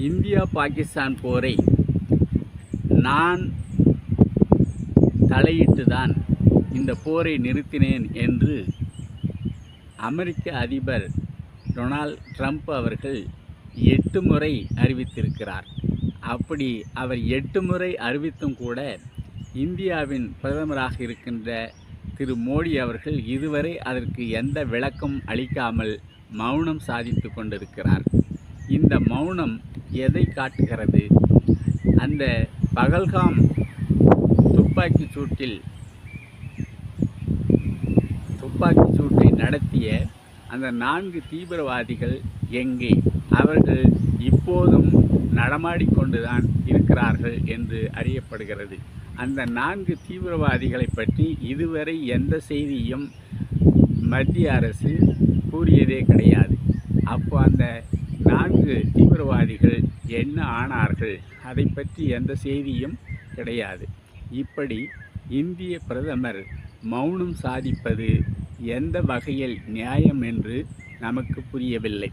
India Pakistan போரை நான் தலையிட்டுதான் இந்த போரை நிறுத்தினேன் என்று அமெரிக்க அதிபர் டொனால்ட் ட்ரம்ப் அவர்கள் 8 முறை அறிவித்திருக்கிறார். அப்படி அவர் 8 முறை அறிவித்தும் கூட இந்தியாவின் பிரதமராக இருக்கின்ற திரு மோடி அவர்கள் இதுவரை அதற்கு எந்த விளக்கம் அளிக்காமல் மௌனம் சாதித்து கொண்டிருக்கிறார். இந்த மௌனம் எதை காட்டுகிறது? அந்த பகல்காம் துப்பாக்கிச் சூட்டை நடத்திய அந்த 4 தீவிரவாதிகள் எங்கே? அவர்கள் இப்போதும் நடமாடிக்கொண்டுதான் இருக்கிறார்கள் என்று அறியப்படுகிறது. அந்த 4 தீவிரவாதிகளை பற்றி இதுவரை எந்த செய்தியும் மத்திய அரசு கூறியதே கிடையாது. அப்போ அந்த 4 தீவிரவாதிகள் என்ன ஆனார்கள்? அதை பற்றி எந்த செய்தியும் கிடையாது. இப்படி இந்திய பிரதமர் மௌனம் சாதிப்பது எந்த வகையில் நியாயம் என்று நமக்கு புரியவில்லை.